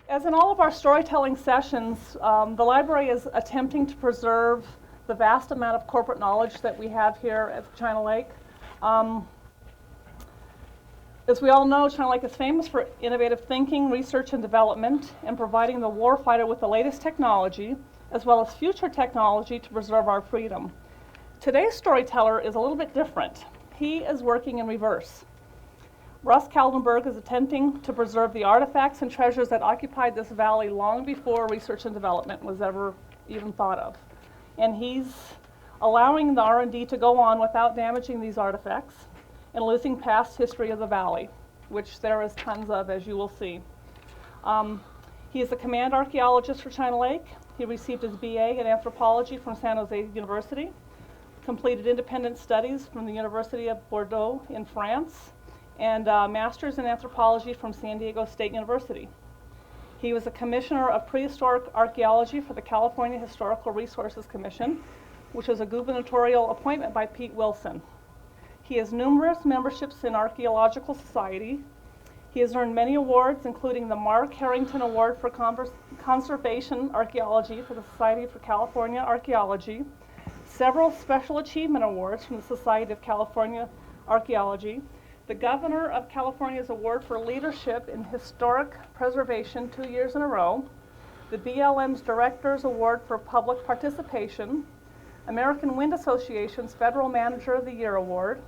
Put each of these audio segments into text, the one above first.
As in all of our storytelling sessions, the library is attempting to preserve the vast amount of corporate knowledge that we have here at China Lake. As we all know, China Lake is famous for innovative thinking, research, and development, and providing the warfighter with the latest technology, as well as future technology to preserve our freedom. Today's storyteller is a little bit different. He is working in reverse. Russ Kaldenberg is attempting to preserve the artifacts and treasures that occupied this valley long before research and development was ever even thought of. And he's allowing the R&D to go on without damaging these artifacts and losing past history of the valley, which there is tons of, as you will see. He is a command archaeologist for China Lake. He received his BA in anthropology from San Jose University, completed independent studies from the University of Bordeaux in France, and master's in anthropology from San Diego State University. He was a commissioner of prehistoric archaeology for the California Historical Resources Commission, which was a gubernatorial appointment by Pete Wilson. He has numerous memberships in Archaeological Society. He has earned many awards, including the Mark Harrington Award for Conservation Archaeology for the Society for California Archaeology, several Special Achievement Awards from the Society of California Archaeology, the Governor of California's Award for Leadership in Historic Preservation 2 years in a row, the BLM's Director's Award for Public Participation, American Wind Association's Federal Manager of the Year Award,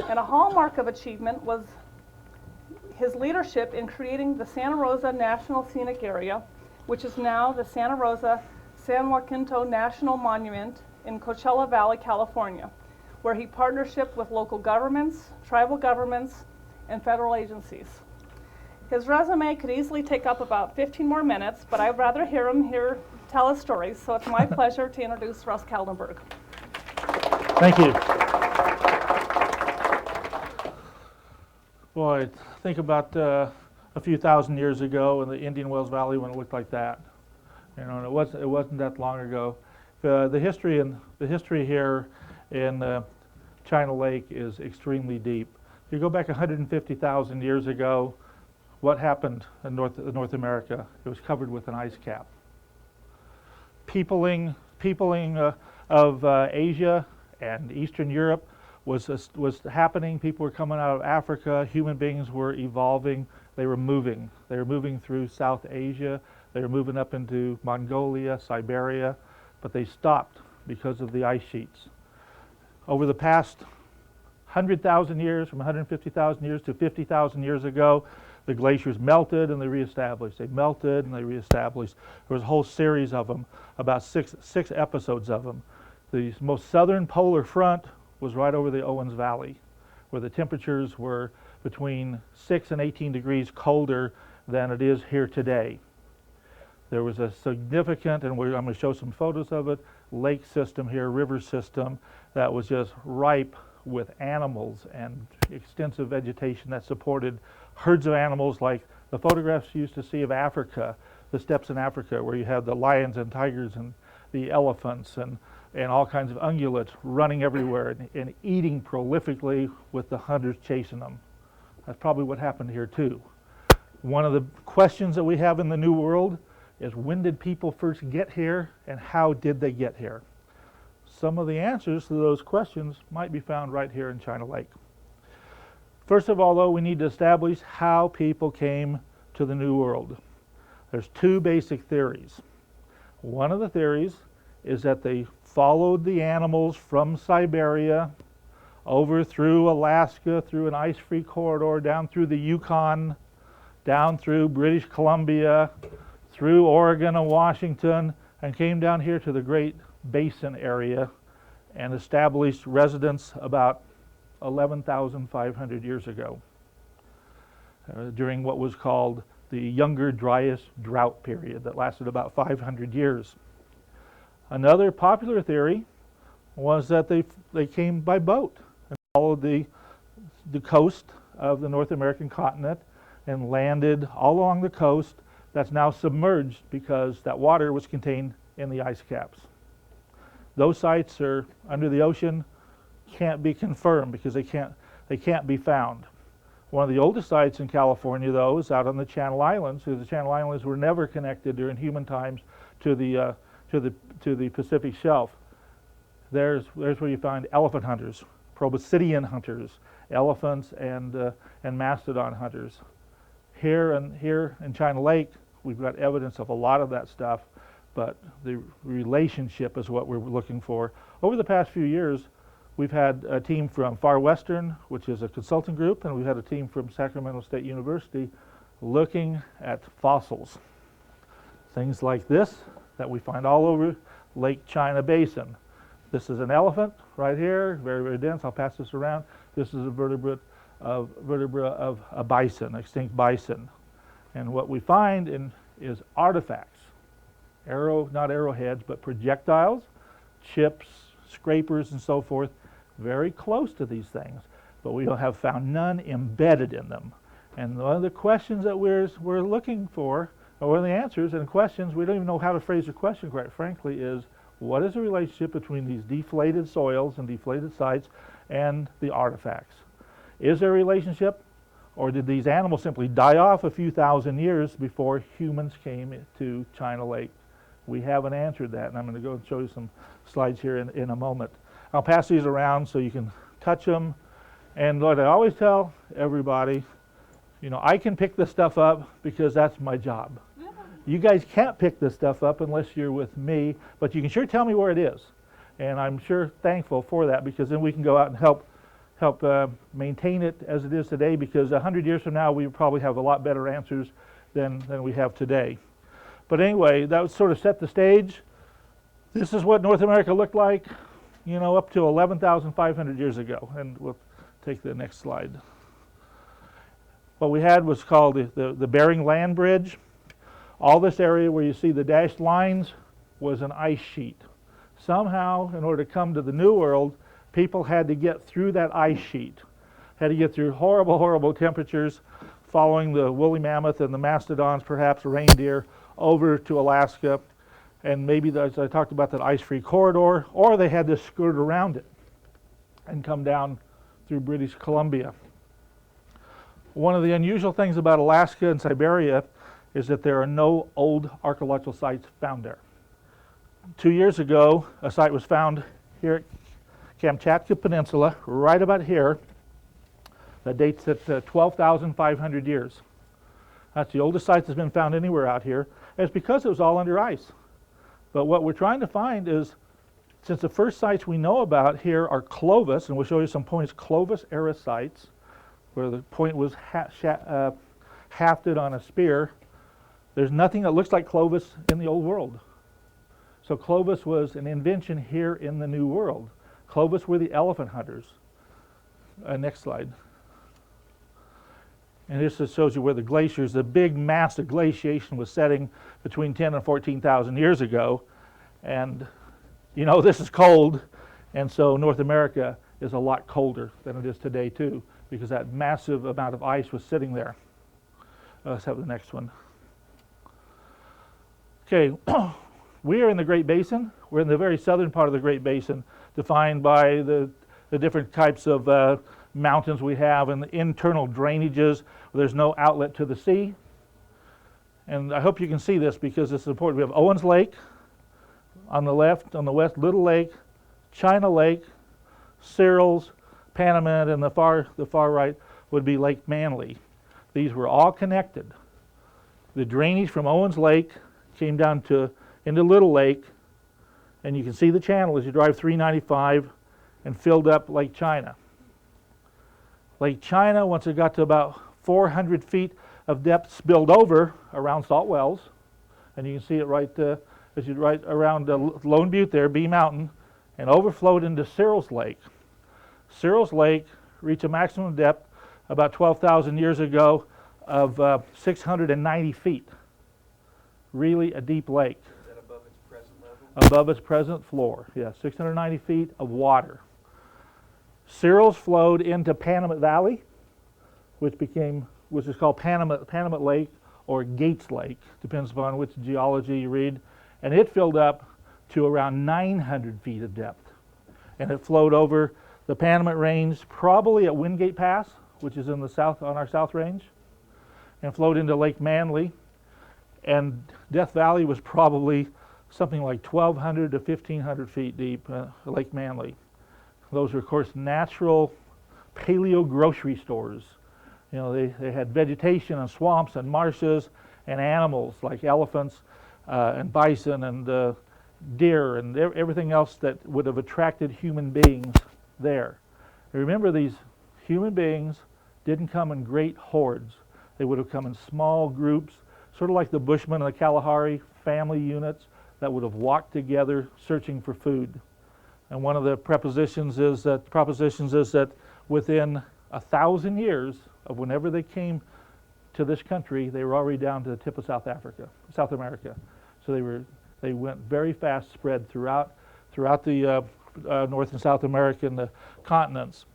and a hallmark of achievement was his leadership in creating the Santa Rosa National Scenic Area, which is now the Santa Rosa San Jacinto National Monument in Coachella Valley, California, where he partnership with local governments, tribal governments, and federal agencies. His resume could easily take up about 15 more minutes, but I'd rather hear him here tell his stories, so it's my pleasure to introduce Russ Kaldenberg. Thank you. Boy, think about a few thousand years ago in the Indian Wells Valley when it looked like that. You know, and it wasn't that long ago. The history here in China Lake is extremely deep. If you go back 150,000 years ago, what happened in North America? It was covered with an ice cap. Peopling of Asia and Eastern Europe was happening. People were coming out of Africa. Human beings were evolving. They were moving. They were moving through South Asia. They were moving up into Mongolia, Siberia, but they stopped because of the ice sheets. Over the past 100,000 years, from 150,000 years to 50,000 years ago, the glaciers melted and they reestablished. They melted and they reestablished. There was a whole series of them, about six episodes of them. The most southern polar front was right over the Owens Valley, where the temperatures were between 6 and 18 degrees colder than it is here today. There was a significant, and I'm going to show some photos of it, lake system here, river system, that was just ripe with animals and extensive vegetation that supported herds of animals like the photographs you used to see of Africa, the steppes in Africa, where you have the lions and tigers and the elephants and all kinds of ungulates running everywhere and eating prolifically with the hunters chasing them. That's probably what happened here too. One of the questions that we have in the New World is, when did people first get here and how did they get here? Some of the answers to those questions might be found right here in China Lake. First of all, though, we need to establish how people came to the New World. There's two basic theories. One of the theories is that they followed the animals from Siberia over through Alaska, through an ice-free corridor, down through the Yukon, down through British Columbia, through Oregon and Washington, and came down here to the Great Basin area and established residence about 11,500 years ago during what was called the Younger Dryas drought period that lasted about 500 years. Another popular theory was that they came by boat and followed the coast of the North American continent and landed all along the coast that's now submerged because that water was contained in the ice caps. Those sites are under the ocean, can't be confirmed because they can't be found. One of the oldest sites in California, though, is out on the Channel Islands, because the Channel Islands were never connected during human times to the Pacific Shelf. There's where you find elephant hunters, proboscidean hunters, elephants and mastodon hunters. Here in China Lake, we've got evidence of a lot of that stuff, but the relationship is what we're looking for. Over the past few years, we've had a team from Far Western, which is a consulting group, and we've had a team from Sacramento State University looking at fossils. Things like this that we find all over Lake China Basin. This is an elephant right here, very, very dense. I'll pass this around. This is a vertebra of a bison, extinct bison. And what we find is artifacts, not arrowheads, but projectiles, chips, scrapers, and so forth, very close to these things. But we have found none embedded in them. And one of the questions that we're looking for, or one of the answers and questions, we don't even know how to phrase the question quite frankly, is what is the relationship between these deflated soils and deflated sites and the artifacts? Is there a relationship, or did these animals simply die off a few thousand years before humans came to China Lake? We haven't answered that, and I'm going to go and show you some slides here in a moment. I'll pass these around so you can touch them. And what I always tell everybody, you know, I can pick this stuff up because that's my job. You guys can't pick this stuff up unless you're with me, but you can sure tell me where it is. And I'm sure thankful for that, because then we can go out and help maintain it as it is today, because 100 years from now we probably have a lot better answers than we have today. But anyway, that would sort of set the stage. This is what North America looked like, you know, up to 11,500 years ago. And we'll take the next slide. What we had was called the Bering Land Bridge. All this area where you see the dashed lines was an ice sheet. Somehow, in order to come to the New World, people had to get through that ice sheet. Had to get through horrible, horrible temperatures, following the woolly mammoth and the mastodons, perhaps reindeer, over to Alaska. And maybe, as I talked about, that ice-free corridor, or they had to skirt around it and come down through British Columbia. One of the unusual things about Alaska and Siberia is that there are no old archaeological sites found there. 2 years ago, a site was found here at Kamchatka Peninsula, right about here, that dates at 12,500 years. That's the oldest site that's been found anywhere out here, and it's because it was all under ice. But what we're trying to find is, since the first sites we know about here are Clovis, and we'll show you some points, Clovis-era sites, where the point was hafted on a spear, there's nothing that looks like Clovis in the Old World. So Clovis was an invention here in the New World. Clovis were the elephant hunters. Next slide. And this just shows you where the glaciers, the big mass of glaciation was setting between 10 and 14,000 years ago. And you know, this is cold, and so North America is a lot colder than it is today too, because that massive amount of ice was sitting there. Let's have the next one. Okay, we are in the Great Basin. We're in the very southern part of the Great Basin, defined by the different types of mountains we have and the internal drainages. There's no outlet to the sea. And I hope you can see this because this is important. We have Owens Lake on the left, on the west, Little Lake, China Lake, Searles, Panamint, and the far right would be Lake Manly. These were all connected. The drainage from Owens Lake came down into Little Lake, and you can see the channel as you drive 395 and filled up Lake China. Lake China, once it got to about 400 feet of depth, spilled over around Salt Wells, and you can see it right as you right around Lone Butte there, Bee Mountain, and overflowed into Searles Lake. Searles Lake reached a maximum depth about 12,000 years ago of 690 feet. Really a deep lake. Is that above its present level? Above its present floor, yeah, 690 feet of water. Searles flowed into Panamint Valley, which is called Panamint Lake or Gates Lake, depends upon which geology you read, and it filled up to around 900 feet of depth. And it flowed over the Panamint Range, probably at Wingate Pass, which is in the south on our south range, and flowed into Lake Manly. And Death Valley was probably something like 1,200 to 1,500 feet deep, Lake Manly. Those are, of course, natural paleo grocery stores. You know, they had vegetation and swamps and marshes and animals like elephants and bison and deer and everything else that would have attracted human beings there. And remember, these human beings didn't come in great hordes. They would have come in small groups, sort of like the Bushmen and the Kalahari family units that would have walked together searching for food. And one of the propositions is that within 1,000 years of whenever they came to this country, they were already down to the tip of South America. So they went very fast, spread throughout the North and South American continents.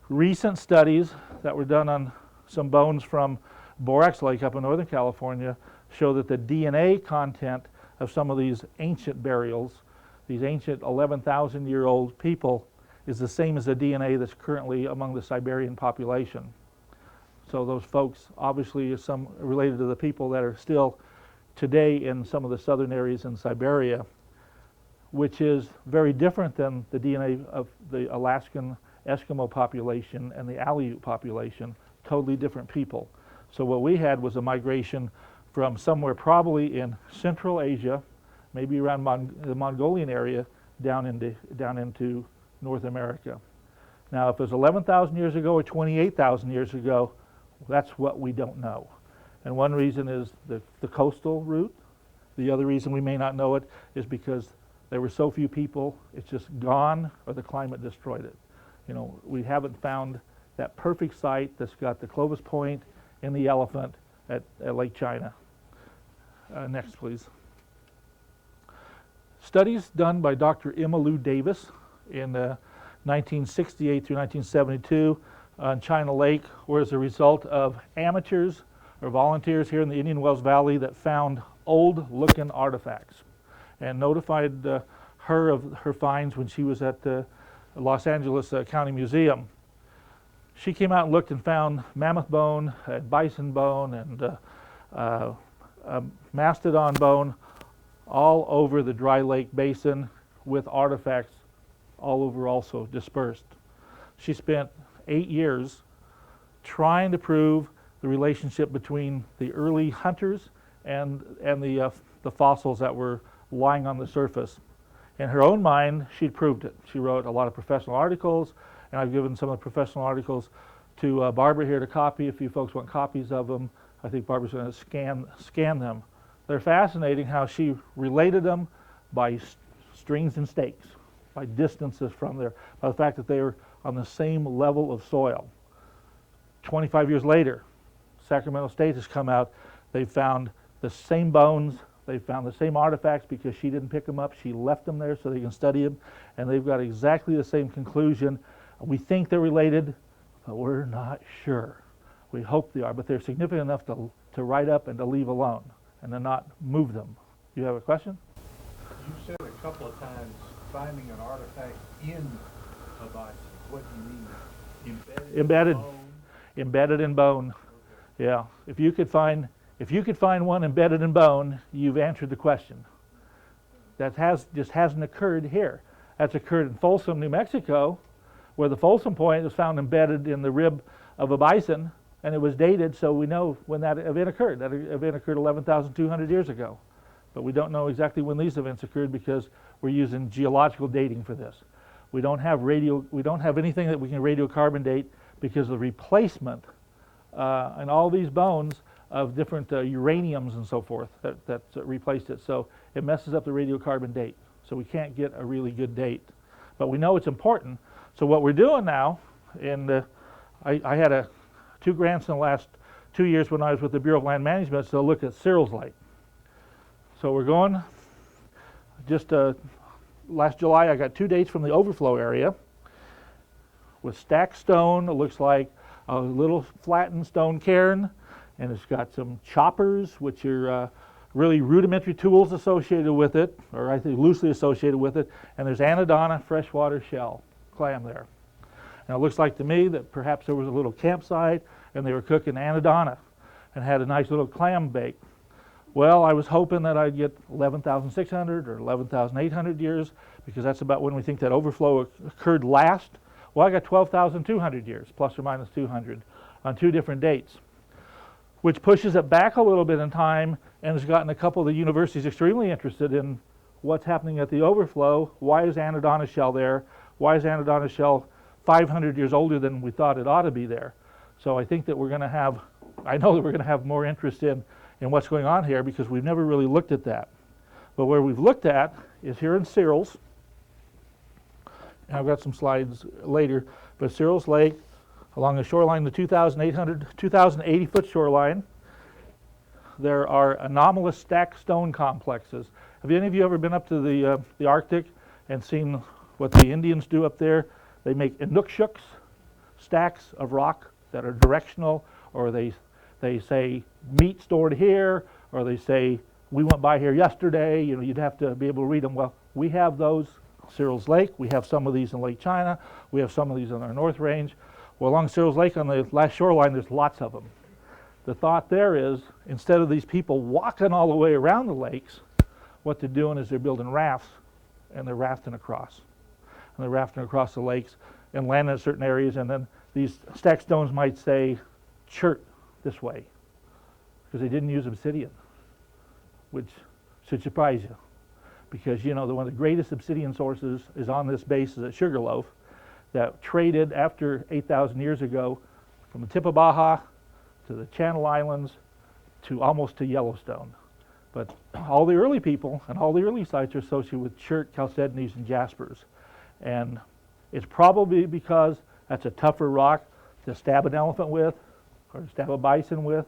Recent studies that were done on some bones from Borax Lake up in Northern California show that the DNA content of some of these ancient burials, these ancient 11,000-year-old people, is the same as the DNA that's currently among the Siberian population. So those folks obviously are some related to the people that are still today in some of the southern areas in Siberia, which is very different than the DNA of the Alaskan Eskimo population and the Aleut population, totally different people. So what we had was a migration from somewhere probably in Central Asia, maybe around the Mongolian area, down into North America. Now, if it was 11,000 years ago or 28,000 years ago, that's what we don't know. And one reason is the coastal route. The other reason we may not know it is because there were so few people, it's just gone, or the climate destroyed it. You know, we haven't found that perfect site that's got the Clovis Point and the elephant at Lake China. Next, please. Studies done by Dr. Emma Lou Davis in 1968 through 1972 on China Lake were as a result of amateurs or volunteers here in the Indian Wells Valley that found old-looking artifacts and notified her of her finds when she was at the Los Angeles County Museum. She came out and looked and found mammoth bone, bison bone, and mastodon bone all over the dry lake basin, with artifacts all over also dispersed. She spent 8 years trying to prove the relationship between the early hunters and the fossils that were lying on the surface. In her own mind, she'd proved it. She wrote a lot of professional articles, and I've given some of the professional articles to Barbara here to copy. If you folks want copies of them, I think Barbara's going to scan them. They're fascinating how she related them by strings and stakes, by distances from there, by the fact that they were on the same level of soil. 25 years later, Sacramento State has come out. They found the same bones. They found the same artifacts because she didn't pick them up. She left them there so they can study them, and they've got exactly the same conclusion. We think they're related, but we're not sure. We hope they are, but they're significant enough to write up and to leave alone and to not move them. You have a question? You said a couple of times finding an artifact in a bison. What do you mean? Embedded. In bone? Embedded in bone. Okay. Yeah. If you could find one embedded in bone, you've answered the question. That just hasn't occurred here. That's occurred in Folsom, New Mexico, where the Folsom Point was found embedded in the rib of a bison, and it was dated, so we know when that event occurred. That event occurred 11,200 years ago. But we don't know exactly when these events occurred because we're using geological dating for this. We don't have anything that we can radiocarbon date because of the replacement and all these bones of different uraniums and so forth that replaced it. So it messes up the radiocarbon date. So we can't get a really good date. But we know it's important. So what we're doing now, I had 2 grants in the last 2 years when I was with the Bureau of Land Management to look at Searles Lake. So we're going, just last July I got 2 dates from the overflow area with stacked stone. It looks like a little flattened stone cairn, and it's got some choppers, which are really rudimentary tools associated with it, or I think loosely associated with it, and there's anodonna freshwater shell clam there. Now it looks like to me that perhaps there was a little campsite and they were cooking anodonna and had a nice little clam bake. Well, I was hoping that I'd get 11,600 or 11,800 years, because that's about when we think that overflow occurred last. Well, I got 12,200 years, plus or minus 200, on two different dates, which pushes it back a little bit in time and has gotten a couple of the universities extremely interested in what's happening at the overflow. Why is anodonna shell there? Why is anodonna shell 500 years older than we thought it ought to be there? So I think that we're going to have, I know that we're going to have more interest in what's going on here, because we've never really looked at that. But where we've looked at is here in Searles, and I've got some slides later, but Searles Lake, along the shoreline, the 2,080 foot shoreline, there are anomalous stacked stone complexes. Have any of you ever been up to the Arctic and seen what the Indians do up there? They make inukshuks, stacks of rock that are directional, or they say meat stored here, or they say we went by here yesterday. You know, you'd have to be able to read them. Well, we have those, Searles Lake. We have some of these in Lake China. We have some of these on our North Range. Well, along Searles Lake on the last shoreline, there's lots of them. The thought there is, instead of these people walking all the way around the lakes, what they're doing is they're building rafts, and they're rafting across. And they're rafting across the lakes and landing in certain areas, and then these stacked stones might say, chert this way, because they didn't use obsidian, which should surprise you, because you know one of the greatest obsidian sources is on this base is at Sugarloaf, that traded after 8,000 years ago from the tip of Baja to the Channel Islands to almost to Yellowstone. But all the early people and all the early sites are associated with chert, chalcedonies, and jaspers, and it's probably because that's a tougher rock to stab an elephant with or to stab a bison with.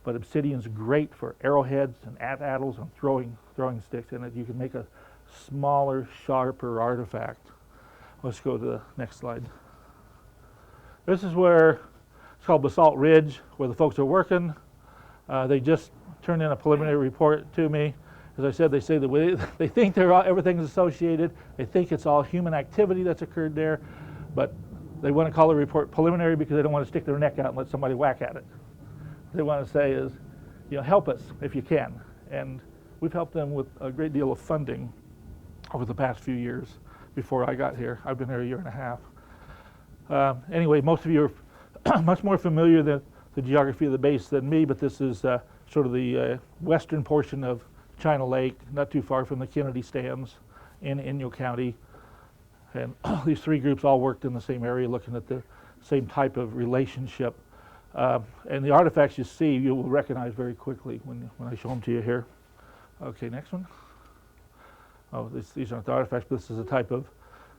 But obsidian's great for arrowheads and at-attles and throwing sticks in it. You can make a smaller, sharper artifact. Let's go to the next slide. This is where, it's called Basalt Ridge, where the folks are working. They just turned in a preliminary report to me. As I said, they say that they think everything's associated. They think it's all human activity that's occurred there, but they want to call the report preliminary because they don't want to stick their neck out and let somebody whack at it. What they want to say is, you know, help us if you can. And we've helped them with a great deal of funding over the past few years before I got here. I've been here a year and a half. Anyway, most of you are much more familiar with the geography of the base than me, but this is sort of the western portion of China Lake, not too far from the Kennedy Stands in Inyo County. And these three groups all worked in the same area, looking at the same type of relationship. And the artifacts you see, you will recognize very quickly when I show them to you here. Okay, next one. Oh, these aren't the artifacts, but this is a type of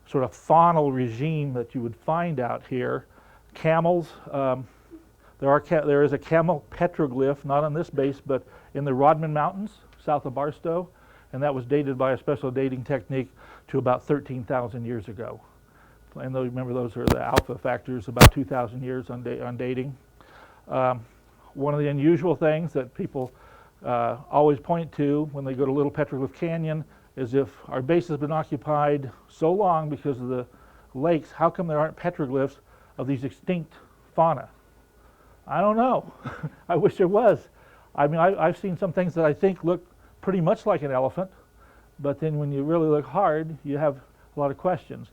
sort of faunal regime that you would find out here. Camels. There is a camel petroglyph, not on this base, but in the Rodman Mountains, south of Barstow, and that was dated by a special dating technique to about 13,000 years ago. And remember, those are the alpha factors, about 2,000 years on dating. One of the unusual things that people always point to when they go to Little Petroglyph Canyon is, if our base has been occupied so long because of the lakes, how come there aren't petroglyphs of these extinct fauna? I don't know. I wish there was. I mean, I've seen some things that I think look pretty much like an elephant, but then when you really look hard, you have a lot of questions.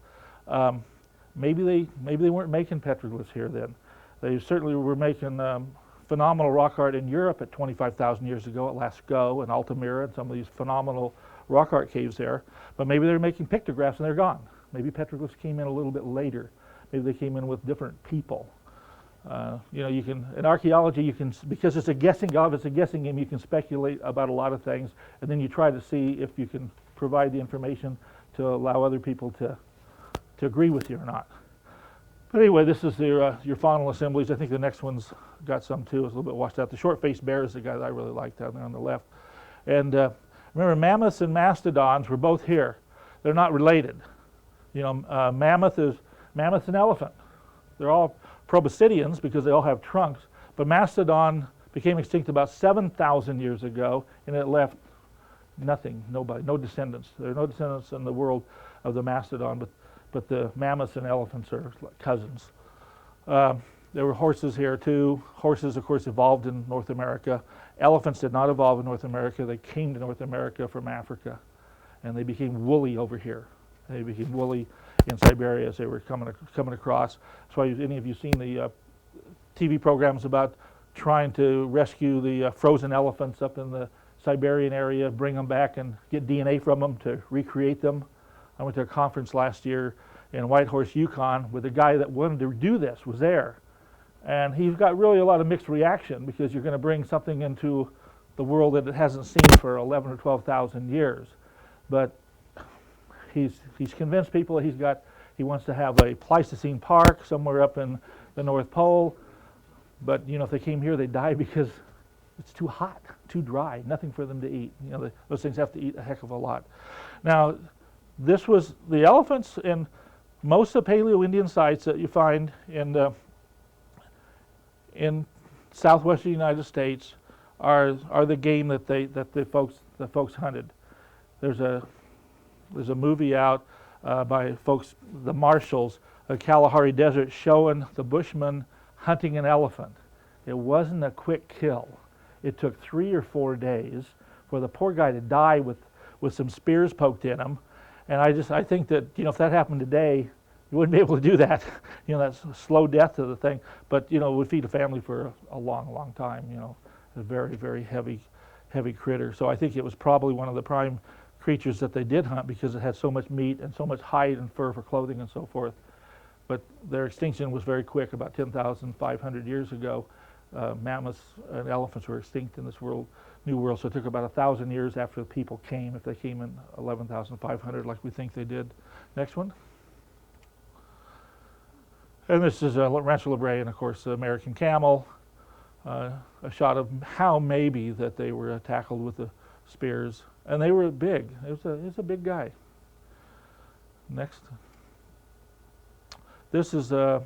Maybe they weren't making petroglyphs here then. They certainly were making phenomenal rock art in Europe at 25,000 years ago at Lascaux and Altamira and some of these phenomenal rock art caves there. But maybe they're making pictographs and they're gone. Maybe petroglyphs came in a little bit later. Maybe they came in with different people. You know, you can, in archaeology, you can, because it's a guessing game, you can speculate about a lot of things, and then you try to see if you can provide the information to allow other people to agree with you or not. But anyway, this is your faunal assemblies. I think the next one's got some too. It's a little bit washed out. The short-faced bear is the guy that I really like down there on the left. And remember, mammoths and mastodons were both here. They're not related. You know, mammoth and elephant. They're all proboscideans because they all have trunks, but mastodon became extinct about 7,000 years ago, and it left nothing, nobody, no descendants. There are no descendants in the world of the mastodon, but the mammoths and elephants are like cousins. There were horses here too. Horses, of course, evolved in North America. Elephants did not evolve in North America. They came to North America from Africa, and they became woolly over here. They became woolly in Siberia as they were coming across. That's why any of you seen the TV programs about trying to rescue the frozen elephants up in the Siberian area, bring them back and get DNA from them to recreate them. I went to a conference last year in Whitehorse, Yukon, where the guy that wanted to do this was there. And he's got really a lot of mixed reaction, because you're going to bring something into the world that it hasn't seen for 11 or 12,000 years. But he's convinced people that he wants to have a Pleistocene park somewhere up in the North Pole. But if they came here, they'd die because it's too hot, too dry, nothing for them to eat. Those things have to eat a heck of a lot. Now, this was the elephants in most of the Paleo-Indian sites that you find in southwestern United States are the game that the folks hunted. There's a movie out by folks, the Marshalls of Kalahari Desert, showing the Bushmen hunting an elephant. It wasn't a quick kill. It took 3 or 4 days for the poor guy to die with some spears poked in him. And I think that if that happened today, you wouldn't be able to do that. That's a slow death to the thing. But it would feed a family for a long, long time. A very, very heavy critter. So I think it was probably one of the prime creatures that they did hunt, because it had so much meat and so much hide and fur for clothing and so forth. But their extinction was very quick. About 10,500 years ago, mammoths and elephants were extinct in this new world. So it took about 1,000 years after the people came, if they came in 11,500 like we think they did. Next one. And this is Rancho La Brea, and of course the American camel. A shot of how maybe that they were tackled with the spears, and they were big. It was a big guy. Next. This is a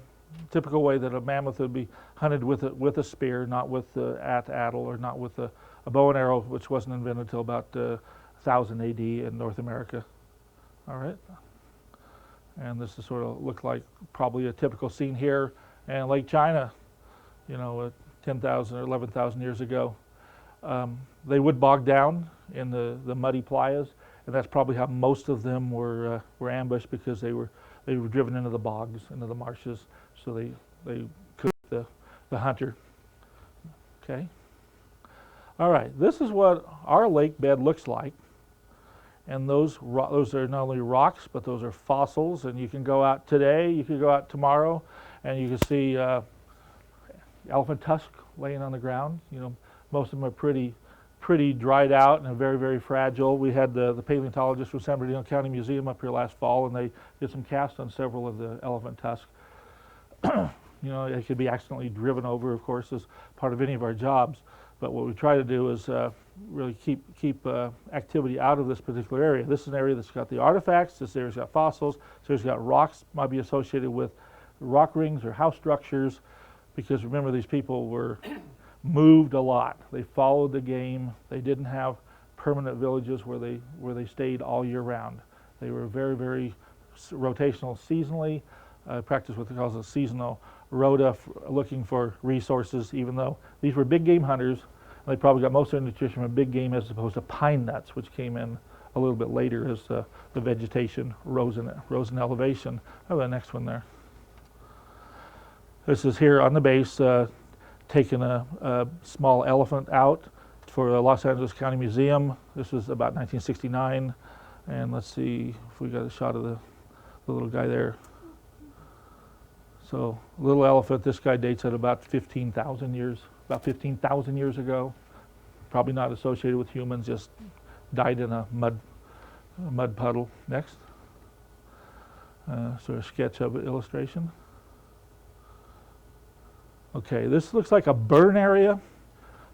typical way that a mammoth would be hunted with a spear, not with the atlatl, or not with a bow and arrow, which wasn't invented until about 1000 AD in North America. All right. And this is sort of look like probably a typical scene here in Lake China, 10,000 or 11,000 years ago. They would bog down in the muddy playas, and that's probably how most of them were ambushed, because they were driven into the bogs, into the marshes, so they cooked the hunter. Okay. All right. This is what our lake bed looks like. And those are not only rocks, but those are fossils. And you can go out today, you can go out tomorrow, and you can see elephant tusk laying on the ground. Most of them are pretty dried out and very, very fragile. We had the paleontologists from San Bernardino County Museum up here last fall, and they did some casts on several of the elephant tusks. It could be accidentally driven over, of course, as part of any of our jobs. But what we try to do is really keep activity out of this particular area. This is an area that's got the artifacts. This area's got fossils. This area's got rocks, might be associated with rock rings or house structures, because remember, these people were moved a lot. They followed the game. They didn't have permanent villages where they stayed all year round. They were very, very rotational seasonally, practiced what they call a seasonal rota, looking for resources, even though these were big game hunters. They probably got most of their nutrition from big game, as opposed to pine nuts, which came in a little bit later as the vegetation rose in elevation. Oh, the next one there. This is here on the base, taking a small elephant out for the Los Angeles County Museum. This was about 1969. And let's see if we got a shot of the little guy there. So, little elephant, this guy dates at about 15,000 years ago. Probably not associated with humans, just died in a mud puddle. Next. So a sketch of an illustration. Okay, this looks like a burn area.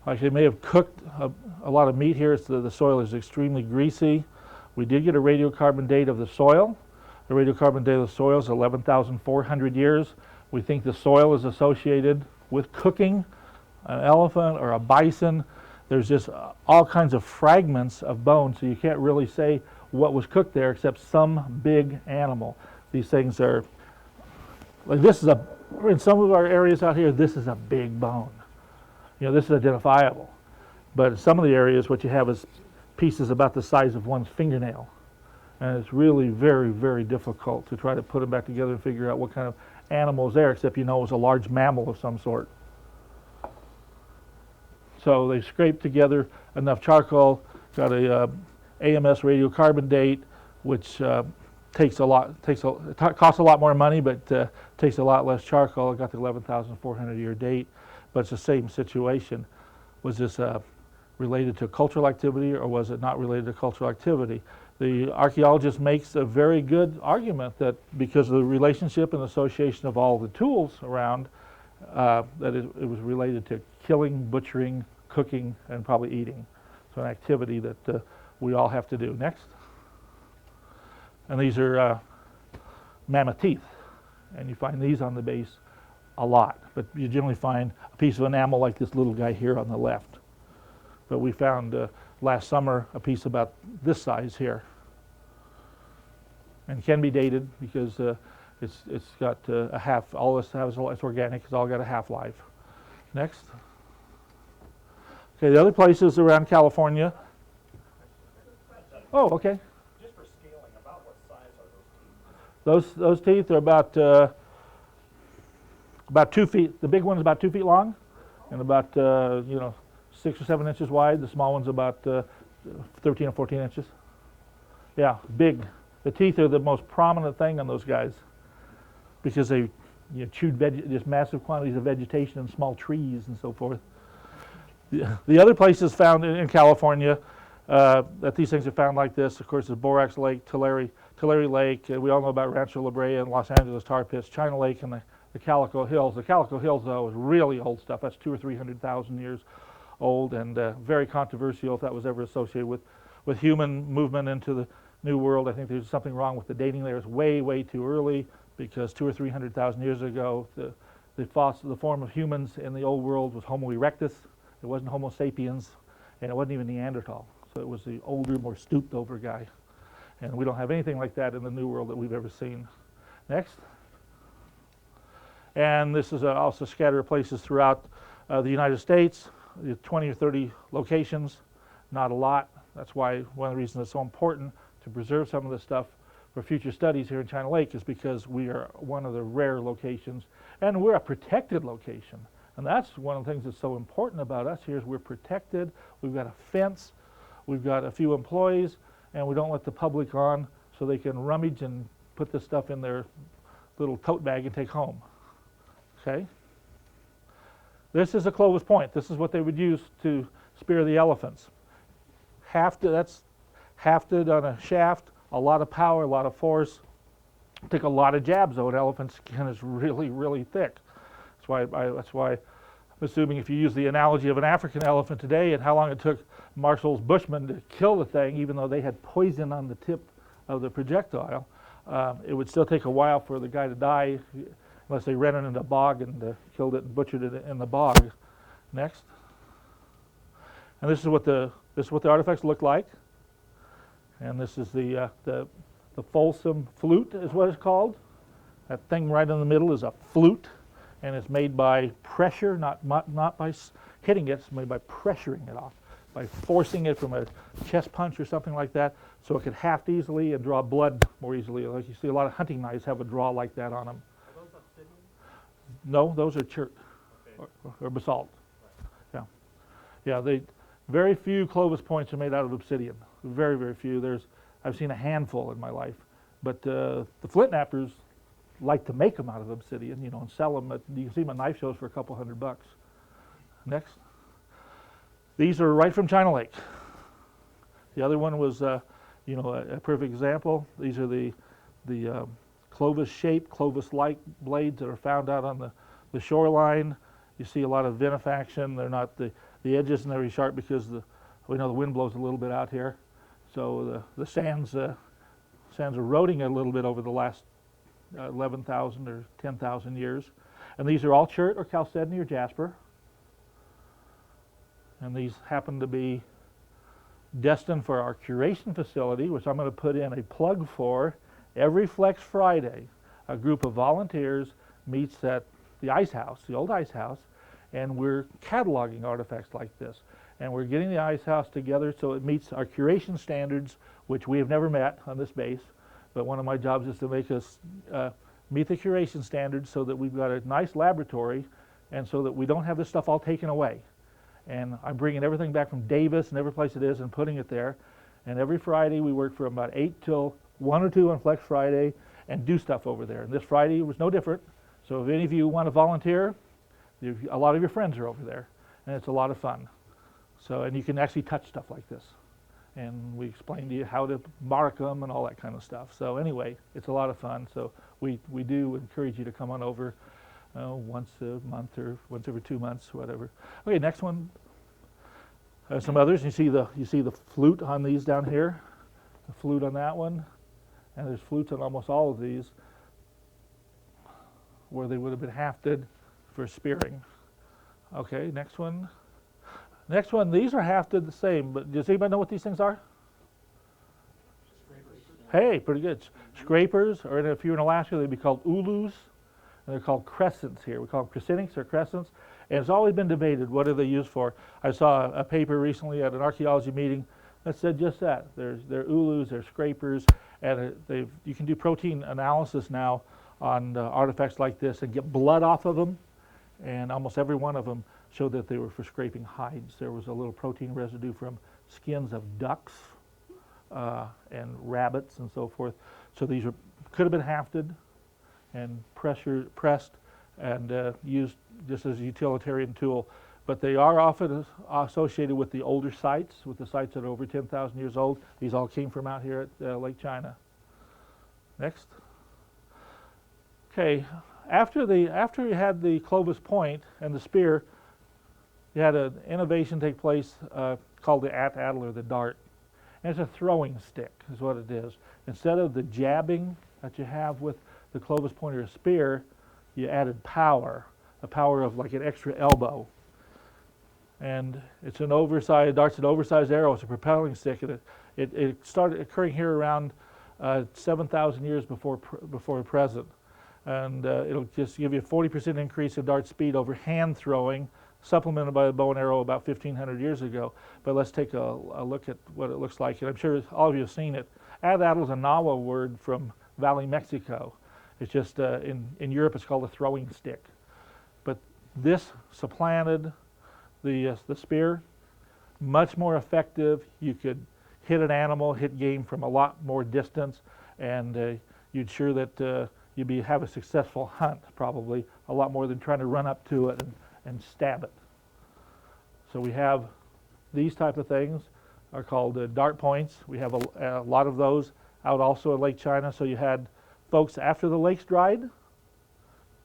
Like they may have cooked a lot of meat here. The soil is extremely greasy. We did get a radiocarbon date of the soil. The radiocarbon date of the soil is 11,400 years. We think the soil is associated with cooking an elephant or a bison. There's just all kinds of fragments of bone, so you can't really say what was cooked there except some big animal. These things are, like this is in some of our areas out here, this is a big bone. You know, this is identifiable. But in some of the areas, what you have is pieces about the size of one's fingernail. And it's really very, very difficult to try to put them back together and figure out what kind of animal is there, except you know it was a large mammal of some sort. So they scraped together enough charcoal, got a AMS radiocarbon date, which costs a lot more money, but takes a lot less charcoal. I got the 11,400 year date, but it's the same situation. Was this related to cultural activity, or was it not related to cultural activity? The archaeologist makes a very good argument that because of the relationship and association of all the tools around, that it was related to killing, butchering, cooking, and probably eating. So an activity that we all have to do. Next. And these are mammoth teeth. And you find these on the base a lot. But you generally find a piece of enamel like this little guy here on the left. But we found last summer a piece about this size here. And can be dated because it's got a half, all this has, it's organic, it's all got a half-life. Next. Okay, the other places around California. Oh, okay. Just for scaling, about what size are those teeth? Those teeth are about 2 feet. The big one's about 2 feet long, and about 6 or 7 inches wide. The small one's about 13 or 14 inches. Yeah, big. The teeth are the most prominent thing on those guys because they chewed just massive quantities of vegetation and small trees and so forth. The other places found in California that these things are found like this, of course, is Borax Lake, Tulare Lake. We all know about Rancho La Brea and Los Angeles tar pits, China Lake, and the Calico Hills. The Calico Hills, though, is really old stuff. That's 200,000 or 300,000 years old, and very controversial if that was ever associated with human movement into the New World. I think there's something wrong with the dating there. It's way, way too early because 200,000 or 300,000 years ago, the form of humans in the old world was Homo erectus. It wasn't Homo sapiens, and it wasn't even Neanderthal. So it was the older, more stooped over guy. And we don't have anything like that in the New World that we've ever seen. Next. And this is also scattered places throughout the United States, 20 or 30 locations, not a lot. That's why one of the reasons it's so important to preserve some of this stuff for future studies here in China Lake is because we are one of the rare locations, and we're a protected location. And that's one of the things that's so important about us here is we're protected, we've got a fence, we've got a few employees, and we don't let the public on so they can rummage and put this stuff in their little tote bag and take home. Okay? This is a Clovis point. This is what they would use to spear the elephants. That's hafted on a shaft, a lot of power, a lot of force. Take a lot of jabs though. An elephant's skin is really, really thick. That's why I'm assuming if you use the analogy of an African elephant today and how long it took Marshall's Bushmen to kill the thing, even though they had poison on the tip of the projectile, it would still take a while for the guy to die unless they ran it in a bog and killed it and butchered it in the bog. Next. And this is what the artifacts look like. And this is the Folsom flute is what it's called. That thing right in the middle is a flute, and it's made by pressure, not by hitting it. It's made by pressuring it off, by forcing it from a chest punch or something like that, so it could haft easily and draw blood more easily. Like you see, a lot of hunting knives have a draw like that on them. Are those obsidian? No, those are chert or basalt. Right. Yeah. Very few Clovis points are made out of obsidian. Very, very few. I've seen a handful in my life, but the flint knappers like to make them out of obsidian, and sell them. You can see them at knife shows for a couple $100. Next. These are right from China Lake. The other one was, a perfect example. These are the Clovis-shaped, Clovis-like blades that are found out on the shoreline. You see a lot of vinifaction. They're not the edges isn't very sharp because we know the wind blows a little bit out here, so the sand's eroding a little bit over the last 11,000 or 10,000 years. And these are all chert or chalcedony or jasper. And these happen to be destined for our curation facility, which I'm going to put in a plug for. Every Flex Friday, a group of volunteers meets at the ice house, the old ice house, and we're cataloging artifacts like this. And we're getting the ice house together so it meets our curation standards, which we have never met on this base. But one of my jobs is to make us meet the curation standards so that we've got a nice laboratory and so that we don't have this stuff all taken away. And I'm bringing everything back from Davis and every place it is and putting it there. And every Friday we work from about 8 till 1 or 2 on Flex Friday and do stuff over there. And this Friday was no different. So if any of you want to volunteer, a lot of your friends are over there. And it's a lot of fun. So, and you can actually touch stuff like this. And we explain to you how to mark them and all that kind of stuff. So anyway, it's a lot of fun. So we do encourage you to come on over once a month or once every 2 months, whatever. Okay, next one. Some others. You see the flute on these down here, the flute on that one, and there's flutes on almost all of these, where they would have been hafted for spearing. Okay, next one. Next one. These are hafted the same, but does anybody know what these things are? Scrapers. Hey, pretty good. Scrapers, or if you're in Alaska, they'd be called ulus, and they're called crescents here. We call them crescentics or crescents, and it's always been debated what are they used for. I saw a paper recently at an archaeology meeting that said just that. They're ulus, they're scrapers, and you can do protein analysis now on artifacts like this and get blood off of them, and almost every one of them showed that they were for scraping hides. There was a little protein residue from skins of ducks and rabbits and so forth. So these could have been hafted and pressed and used just as a utilitarian tool. But they are often associated with the older sites, with the sites that are over 10,000 years old. These all came from out here at Lake China. Next. Okay, after you had the Clovis point and the spear, you had an innovation take place called the at-adler, the dart. And it's a throwing stick is what it is. Instead of the jabbing that you have with the Clovis point or a spear, you added power, a power of like an extra elbow. And it's an oversized, dart's an oversized arrow, it's a propelling stick. And it started occurring here around 7,000 years before present. And it'll just give you a 40% increase in dart speed over hand throwing, supplemented by the bow and arrow about 1,500 years ago. But let's take a look at what it looks like. And I'm sure all of you have seen it. At-adler is a Nahua word from Valley, Mexico. It's just, in Europe it's called a throwing stick. But this supplanted the spear, much more effective. You could hit an animal, hit game from a lot more distance, and you'd sure that you'd have a successful hunt, probably, a lot more than trying to run up to it and stab it. So we have these type of things are called dart points. We have a lot of those out also at Lake China. So you had folks, after the lakes dried,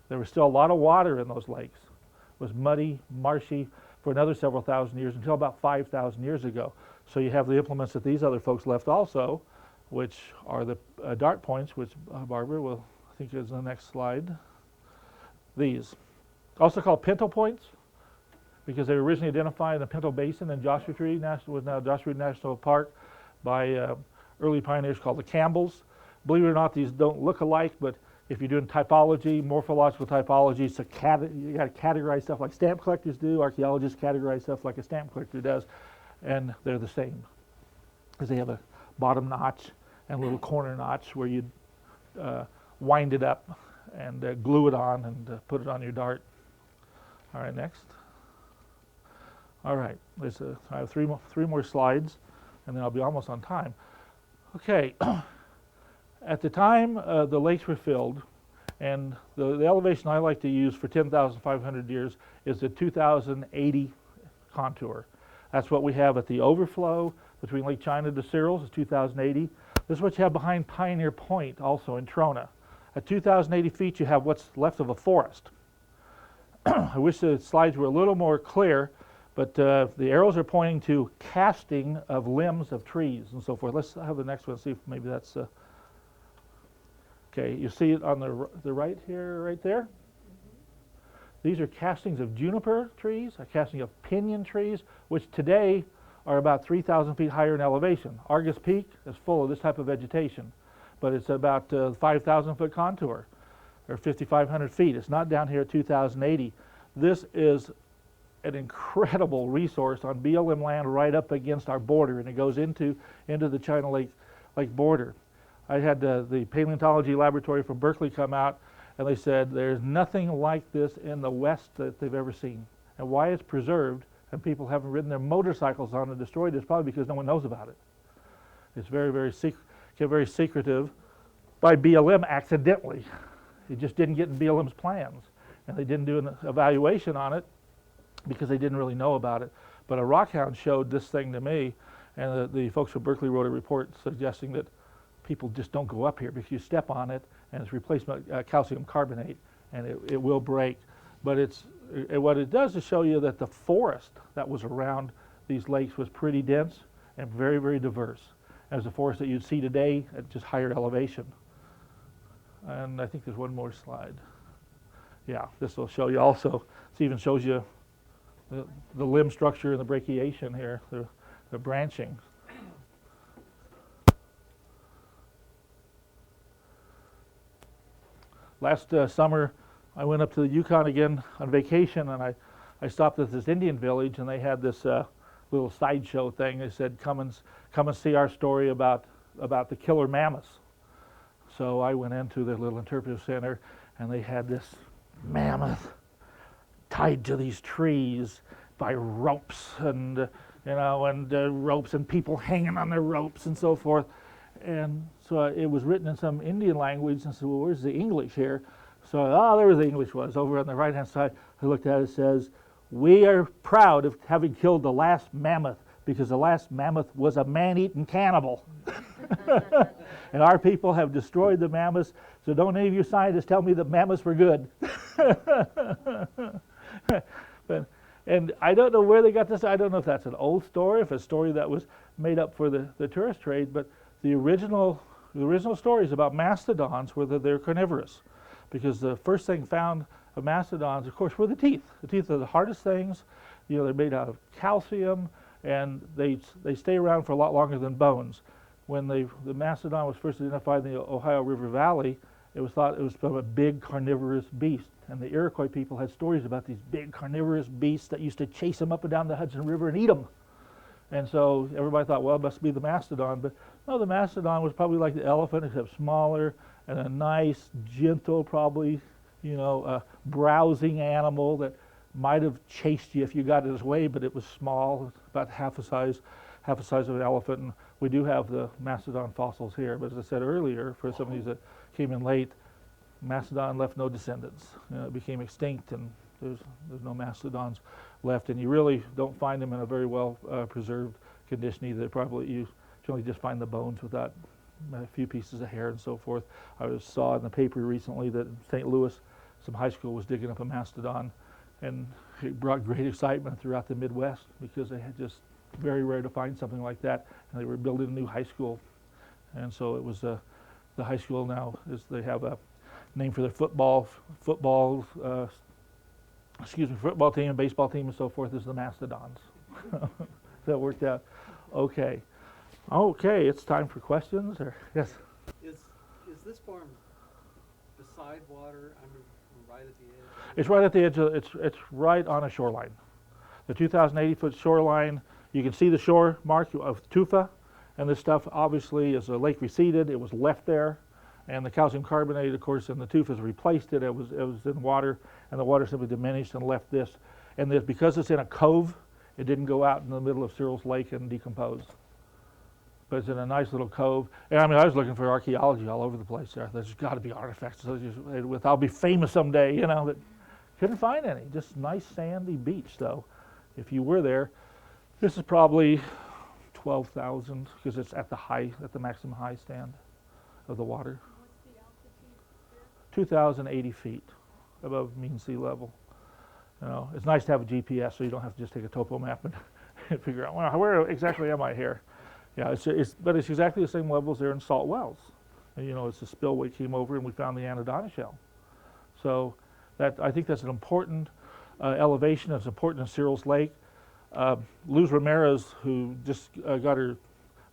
there was still a lot of water in those lakes. It was muddy, marshy for another several thousand years until about 5,000 years ago. So you have the implements that these other folks left also, which are the dart points, which Barbara will, I think, is the next slide. These, also called pinto points, because they were originally identified in the Pinto Basin in Joshua Tree, was now Joshua Tree National Park, by early pioneers called the Campbells. Believe it or not, these don't look alike, but if you're doing typology, morphological typology, you got to categorize stuff like stamp collectors do. Archaeologists categorize stuff like a stamp collector does, and they're the same, because they have a bottom notch and a little corner notch where you wind it up and glue it on and put it on your dart. All right, next. All right, I have three more slides, and then I'll be almost on time. Okay, at the time the lakes were filled, and the elevation I like to use for 10,500 years is the 2,080 contour. That's what we have at the overflow between Lake China to Searles, is 2,080. This is what you have behind Pioneer Point, also in Trona. At 2,080 feet, you have what's left of a forest. I wish the slides were a little more clear, but the arrows are pointing to casting of limbs of trees and so forth. Let's have the next one, see if maybe that's... Okay, you see it on the right here, right there? These are castings of juniper trees, a casting of pinyon trees, which today are about 3,000 feet higher in elevation. Argus Peak is full of this type of vegetation, but it's about 5,000 foot contour. or 5,500 feet. It's not down here at 2,080. This is an incredible resource on BLM land right up against our border, and it goes into the China Lake border. I had the paleontology laboratory from Berkeley come out, and they said there's nothing like this in the West that they've ever seen. And why it's preserved and people haven't ridden their motorcycles on and destroyed it is probably because no one knows about it. It's very, very very secretive by BLM accidentally. It just didn't get in BLM's plans, and they didn't do an evaluation on it because they didn't really know about it. But a rockhound showed this thing to me, and the folks from Berkeley wrote a report suggesting that people just don't go up here because you step on it and it's replacement calcium carbonate, and it will break. But what it does is show you that the forest that was around these lakes was pretty dense and very, very diverse. As the forest that you'd see today at just higher elevation. And I think there's one more slide. Yeah, this will show you also. This even shows you the limb structure and the brachiation here, the branching. Last summer, I went up to the Yukon again on vacation, and I stopped at this Indian village, and they had this little sideshow thing. They said, come and see our story about the killer mammoths. So I went into their little interpretive center, and they had this mammoth tied to these trees by ropes, and ropes and people hanging on their ropes and so forth. And so it was written in some Indian language, and I said, well, where's the English here? So, there was the English was over on the right-hand side. I looked at it, it says, we are proud of having killed the last mammoth because the last mammoth was a man-eating cannibal. And our people have destroyed the mammoths, so don't any of you scientists tell me that mammoths were good. And I don't know where they got this. I don't know if that's an old story, if it's a story that was made up for the tourist trade, but the original stories about mastodons were that they're carnivorous, because the first thing found of mastodons, of course, were the teeth. The teeth are the hardest things. They're made out of calcium, and they stay around for a lot longer than bones. When the mastodon was first identified in the Ohio River Valley, it was thought it was from a big carnivorous beast. And the Iroquois people had stories about these big carnivorous beasts that used to chase them up and down the Hudson River and eat them. And so everybody thought, well, it must be the mastodon. But no, the mastodon was probably like the elephant, except smaller and a nice, gentle, probably, browsing animal that might have chased you if you got in its way, but it was small, about half the size of an elephant. And we do have the mastodon fossils here, but as I said earlier, for some of these that came in late, mastodon left no descendants. It became extinct, and there's no mastodons left, and you really don't find them in a very well preserved condition either. Probably you generally just find the bones without a few pieces of hair and so forth. I saw in the paper recently that in St. Louis, some high school was digging up a mastodon, and it brought great excitement throughout the Midwest because they had just very rare to find something like that, and they were building a new high school. And so it was the high school now they have a name for their football team and baseball team and so forth is the Mastodons. That worked out okay. Okay, it's time for questions. Or yes. Is this farm beside water, right at the edge? It's right at the edge. It's right on a shoreline. The 2,080-foot shoreline. You can see the shore mark of tufa, and this stuff obviously as the lake receded, it was left there, and the calcium carbonate, of course, in the tufas replaced it. It was in water, and the water simply diminished and left this. And because it's in a cove, it didn't go out in the middle of Cyril's Lake and decompose. But it's in a nice little cove. And I was looking for archaeology all over the place there. There's got to be artifacts. I'll be famous someday, but couldn't find any. Just nice sandy beach, though. If you were there, this is probably 12,000 because it's at the maximum high stand of the water. What's the altitude? 2,080 feet above mean sea level. It's nice to have a GPS so you don't have to just take a topo map and figure out, well, where exactly am I here? Yeah, but it's exactly the same level as there in Salt Wells. And, it's a spillway came over and we found the anodina shell. So I think that's an important elevation. It's important in Cyril's Lake. Luz Ramirez, who just got her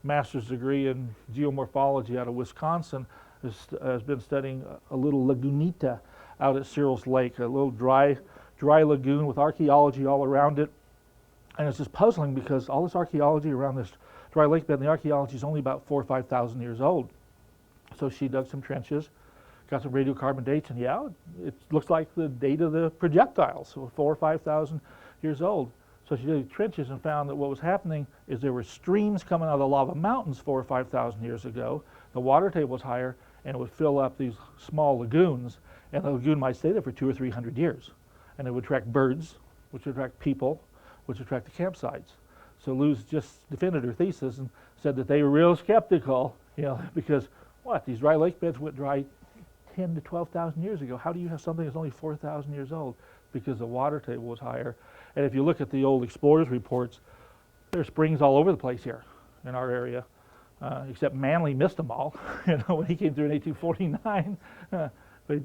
master's degree in geomorphology out of Wisconsin, has been studying a little lagunita out at Cyril's Lake, a little dry lagoon with archaeology all around it. And it's just puzzling because all this archaeology around this dry lake bed, and the archaeology is only about 4,000 or 5,000 years old. So she dug some trenches, got some radiocarbon dates, and yeah, it looks like the date of the projectiles, so 4,000 or 5,000 years old. So she dug trenches and found that what was happening is there were streams coming out of the lava mountains 4,000 or 5,000 years ago. The water table was higher, and it would fill up these small lagoons, and the lagoon might stay there for 200 or 300 years. And it would attract birds, which would attract people, which would attract the campsites. So Lou's just defended her thesis and said that they were real skeptical, because these dry lake beds went dry 10 to 12,000 years ago. How do you have something that's only 4,000 years old? Because the water table was higher. And if you look at the old explorers reports, there's springs all over the place here in our area, except Manly missed them all, when he came through in 1849, but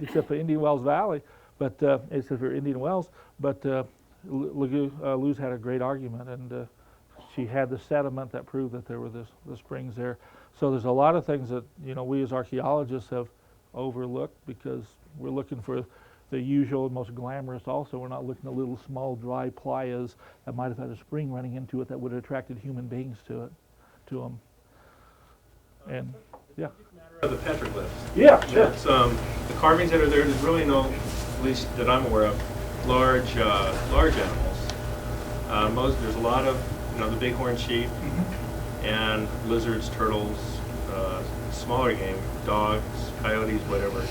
except for Indian Wells Valley, but except for Indian Wells. But Lou's had a great argument, and she had the sediment that proved that there were the springs there. So there's a lot of things that we as archaeologists have overlooked because we're looking for the usual, most glamorous. Also, we're not looking at little small dry playas that might have had a spring running into it that would have attracted human beings to them. And yeah, Of the petroglyphs. yeah, sure. That's, the carvings that are there, there's really no, at least that I'm aware of, large animals. There's a lot of, the bighorn sheep and lizards, turtles, smaller game, dogs, coyotes, whatever.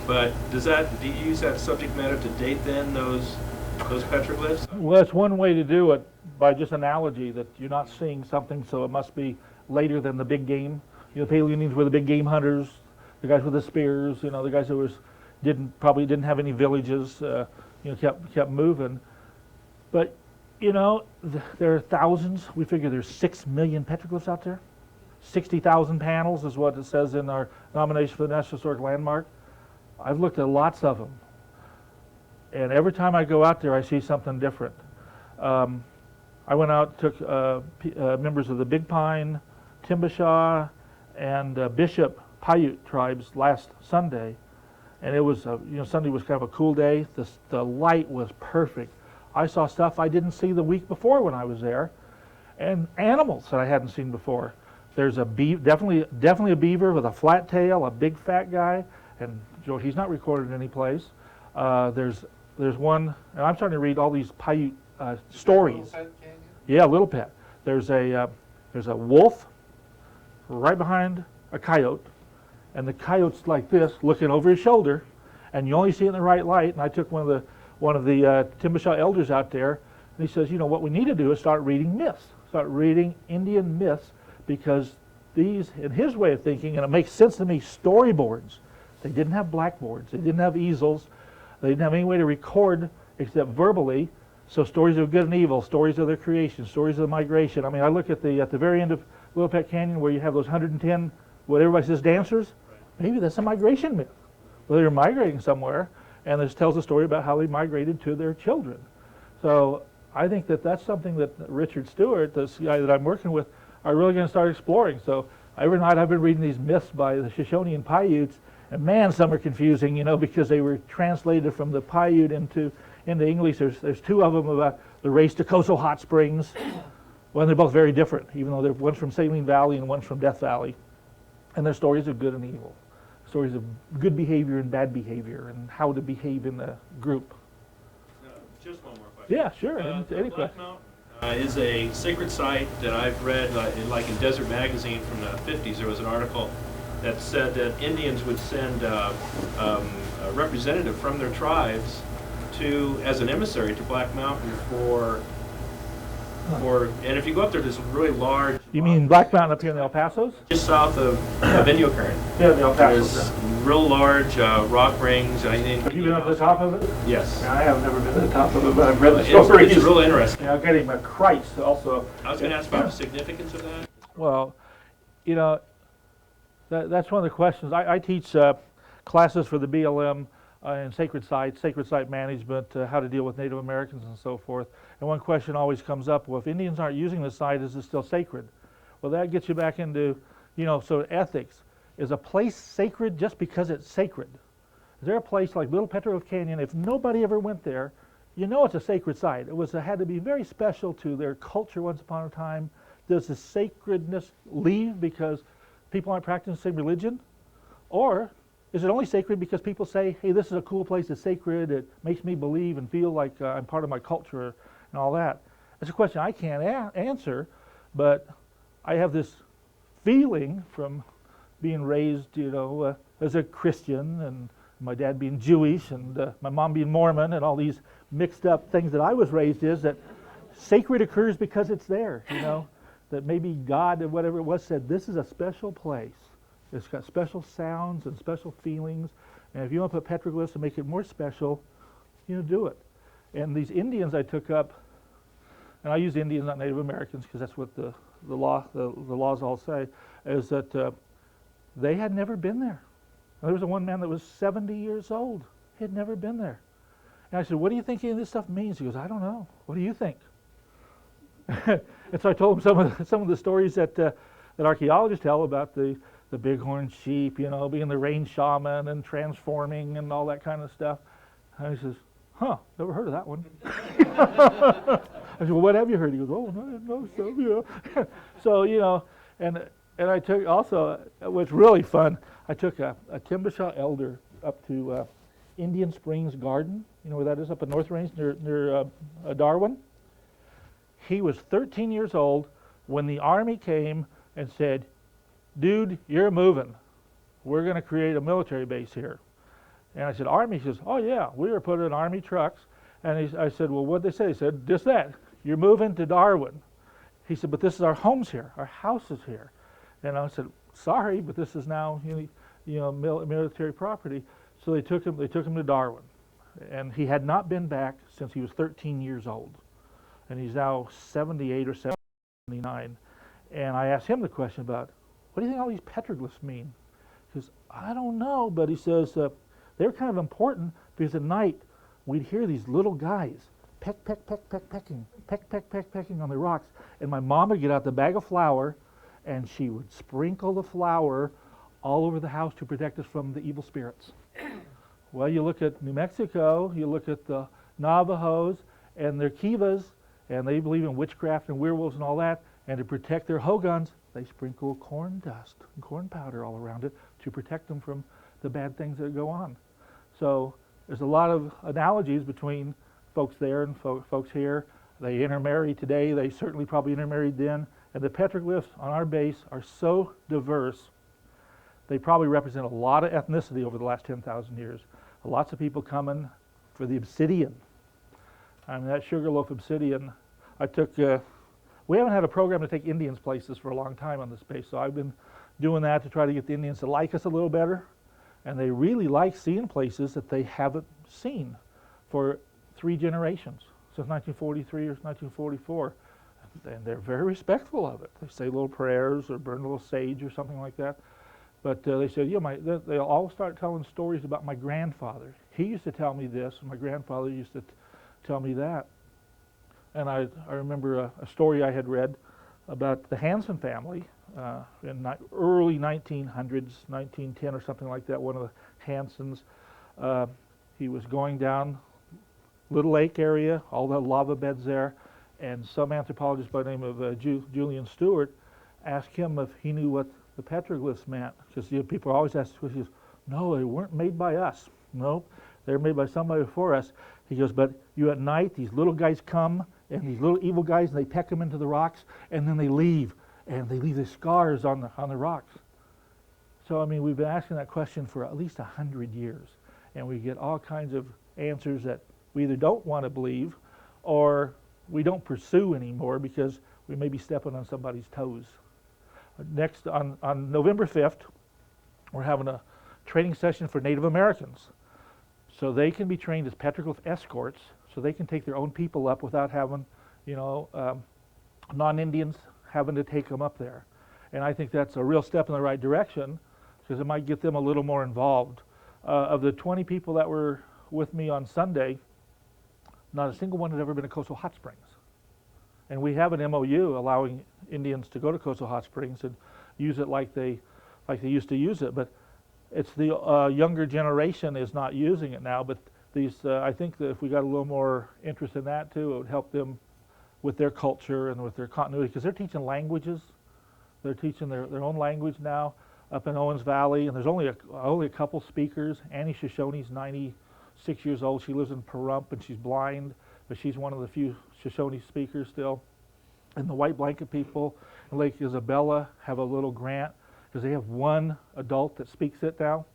But do you use that subject matter to date then those petroglyphs? Well, that's one way to do it, by just analogy, that you're not seeing something, so it must be later than the big game. The Paleolithians were the big game hunters, the guys with the spears, the guys who probably didn't have any villages, kept moving. But, there are thousands. We figure there's 6 million petroglyphs out there. 60,000 panels is what it says in our nomination for the National Historic Landmark. I've looked at lots of them. And every time I go out there, I see something different. I went out, took members of the Big Pine, Timbishaw, and Bishop Paiute tribes last Sunday. And it was, Sunday was kind of a cool day. The light was perfect. I saw stuff I didn't see the week before when I was there, and animals that I hadn't seen before. There's definitely a beaver with a flat tail, a big fat guy, and he's not recorded any place. There's one, and I'm starting to read all these Paiute stories. Little Pet Canyon? Yeah, Little Pet. There's a wolf right behind a coyote, and the coyote's like this, looking over his shoulder, and you only see it in the right light. And I took one of the Timbishaw elders out there, and he says, what we need to do is start reading myths, start reading Indian myths, because these, in his way of thinking, and it makes sense to me, storyboards. They didn't have blackboards, they didn't have easels, they didn't have any way to record except verbally. So stories of good and evil, stories of their creation, stories of the migration. I mean, I look at the very end of Little Pet Canyon where you have those 110, what everybody says, dancers. Maybe that's a migration myth. Well, they're migrating somewhere, and this tells a story about how they migrated to their children. So I think that's something that Richard Stewart, this guy that I'm working with, are really going to start exploring. So every night I've been reading these myths by the Shoshone and Paiutes, and man, some are confusing, because they were translated from the Paiute into English. There's two of them about the race to Coso Hot Springs. Well, they're both very different, even though one's from Saline Valley and one's from Death Valley. And they're stories of good and evil, stories of good behavior and bad behavior, and how to behave in a group. Just one more question. Yeah, sure. Any Black question? Mountain is a sacred site that I've read, like in Desert Magazine from the 50s. There was an article that said that Indians would send a representative from their tribes as an emissary to Black Mountain and if you go up there, there's really large. You mean Black Mountain up here in the El Pasos? Just south of Inyo Current. Yeah, the El Pasos. There's real large rock rings. Have you been up to the top of it? Yes. I have never been to the top of it, but I've read the stories. It's real interesting. Yeah, I'm getting a Christ also. I was going to ask about the significance of that. Well, that's one of the questions. I teach classes for the BLM in sacred site management, how to deal with Native Americans and so forth. And one question always comes up, well, if Indians aren't using the site, is it still sacred? Well, that gets you back into, so ethics. Is a place sacred just because it's sacred? Is there a place like Little Petroglyph Canyon, if nobody ever went there, you know it's a sacred site. It had to be very special to their culture once upon a time. Does the sacredness leave because people aren't practicing the same religion? Or is it only sacred because people say, hey, this is a cool place, it's sacred, it makes me believe and feel like I'm part of my culture and all that? It's a question I can't answer, but I have this feeling from being raised, as a Christian, and my dad being Jewish, and my mom being Mormon, and all these mixed up things that I was raised is that sacred occurs because it's there, that maybe God or whatever it was said, this is a special place. It's got special sounds and special feelings, and if you want to put petroglyphs to make it more special, do it. And these Indians I took up, and I use Indians, not Native Americans, because that's what the laws all say, is that they had never been there. There was one man that was 70 years old. He had never been there. And I said, what do you think any of this stuff means? He goes, I don't know. What do you think? And so I told him some of the stories that archaeologists tell about the bighorn sheep, being the rain shaman and transforming and all that kind of stuff. And he says, never heard of that one. I said, well, what have you heard? He goes, oh, no, I didn't know so, So, and I took also, what's really fun, I took a Timbisha elder up to Indian Springs Garden, where that is, up in North Range near Darwin. He was 13 years old when the Army came and said, dude, you're moving. We're going to create a military base here. And I said, Army? He says, oh yeah, we were putting in Army trucks. And I said, well, what'd they say? He said, just that, you're moving to Darwin. He said, but this is our homes here, our house is here. And I said, sorry, but this is now military property. So they took him to Darwin. And he had not been back since he was 13 years old. And he's now 78 or 79. And I asked him the question about, what do you think all these petroglyphs mean? He says, I don't know, but he says, they were kind of important because at night we'd hear these little guys peck, peck, peck, peck, pecking, peck, peck, peck, pecking on the rocks. And my mom would get out the bag of flour and she would sprinkle the flour all over the house to protect us from the evil spirits. Well, you look at New Mexico, you look at the Navajos and their Kivas, and they believe in witchcraft and werewolves and all that, and to protect their hoguns, they sprinkle corn dust and corn powder all around it to protect them from the bad things that go on. So there's a lot of analogies between folks there and folks here. They intermarry today, they certainly probably intermarried then, and the petroglyphs on our base are so diverse, they probably represent a lot of ethnicity over the last 10,000 years. Lots of people coming for the obsidian. I mean, that sugarloaf obsidian, we haven't had a program to take Indians places for a long time on this base, so I've been doing that to try to get the Indians to like us a little better. And they really like seeing places that they haven't seen for 3 generations, since 1943 or 1944. And they're very respectful of it. They say little prayers or burn a little sage or something like that. But they said, they'll all start telling stories about my grandfather. He used to tell me this, and my grandfather used to tell me that. And I remember a story I had read about the Hansen family in early 1900s, 1910 or something like that. One of the Hansens, he was going down Little Lake area, all the lava beds there, and some anthropologist by the name of Julian Stewart asked him if he knew what the petroglyphs meant, because people always ask questions. No, they weren't made by us. No, they were made by somebody before us. He goes, but at night, these little guys come, and these little evil guys, and they peck them into the rocks, and then they leave, and they leave the scars on the rocks. So, I mean, we've been asking that question for at least 100 years, and we get all kinds of answers that we either don't want to believe, or we don't pursue anymore because we may be stepping on somebody's toes. Next, on November 5th, we're having a training session for Native Americans. So they can be trained as petroglyph escorts, so they can take their own people up without having, non-Indians having to take them up there. And I think that's a real step in the right direction, because it might get them a little more involved. Of the 20 people that were with me on Sunday, not a single one had ever been to Coastal Hot Springs. And we have an MOU allowing Indians to go to Coastal Hot Springs and use it like they like they used to use it, but it's the younger generation is not using it now. But these, I think that if we got a little more interest in that too, it would help them with their culture and with their continuity, because they're teaching languages. They're teaching their own language now up in Owens Valley, and there's only a couple speakers. Annie Shoshone's 96 years old. She lives in Pahrump, and she's blind, but she's one of the few Shoshone speakers still. And the White Blanket people in Lake Isabella have a little grant because they have one adult that speaks it now.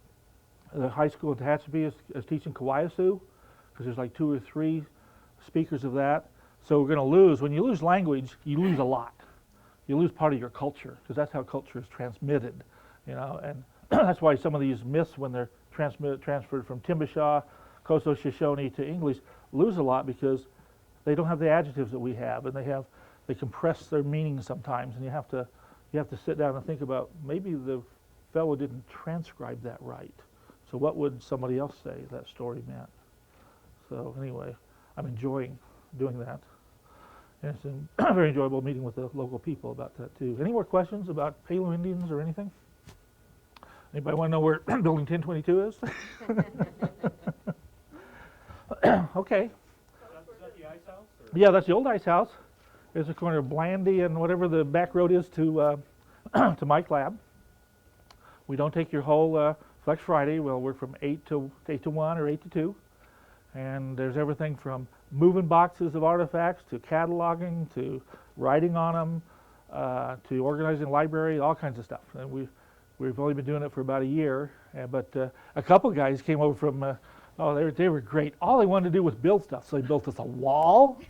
The high school in Tehachapi is teaching Kawayasu because there's like 2 or 3 speakers of that. So we're going to lose. When you lose language, you lose a lot. You lose part of your culture because that's how culture is transmitted, you know. And that's why some of these myths, when they're transferred from Timbishaw, Coastal Shoshone to English, lose a lot because they don't have the adjectives that we have, and they compress their meaning sometimes, and you have to sit down and think about maybe the fellow didn't transcribe that right. So what would somebody else say that story meant? So anyway, I'm enjoying doing that. And it's been very enjoyable meeting with the local people about that too. Any more questions about Paleo Indians or anything? Anybody want to know where Building 1022 is? Okay. Is that the ice house? Or? Yeah, that's the old ice house. There's a corner of Blandy and whatever the back road is to to Mike Lab. We don't take your whole Flex Friday. We'll work from 8 to 1 or 8 to 2. And there's everything from moving boxes of artifacts to cataloging to writing on them to organizing a library, all kinds of stuff. And we've only been doing it for about a year. But a couple guys came over from, they were great. All they wanted to do was build stuff. So they built us a wall,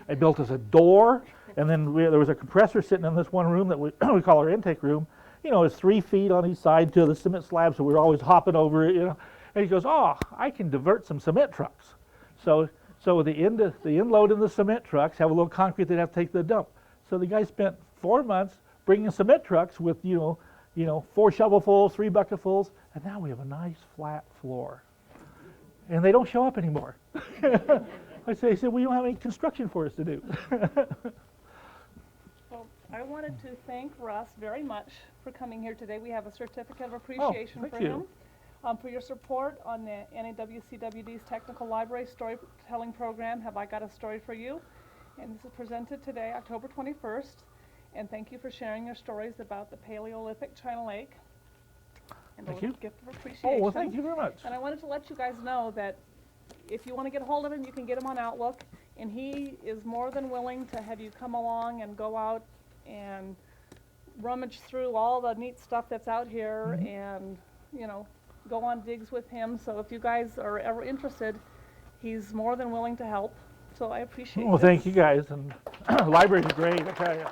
they built us a door, and then there was a compressor sitting in this one room that we call our intake room. You know, it's 3 feet on each side to the cement slab, so we're always hopping over it, you know. And he goes, I can divert some cement trucks. So the end load in the cement trucks have a little concrete they'd have to take to the dump. So the guy spent 4 months bringing cement trucks with, 4 shovelfuls, 3 bucketfuls, and now we have a nice flat floor. And they don't show up anymore. He said, well, you don't have any construction for us to do. Well, I wanted to thank Russ very much for coming here today. We have a certificate of appreciation thank for you. him. For your support on the NAWCWD's Technical Library Storytelling Program, Have I Got a Story for You? And this is presented today, October 21st. And thank you for sharing your stories about the Paleolithic China Lake. And Thank a little you. gift of appreciation. Oh, well, thank you very much. And I wanted to let you guys know that if you want to get a hold of him, you can get him on Outlook. And he is more than willing to have you come along and go out and rummage through all the neat stuff that's out here and, go on digs with him. So if you guys are ever interested, he's more than willing to help. So I appreciate it. Well, thank you guys. And the library's great, I tell you.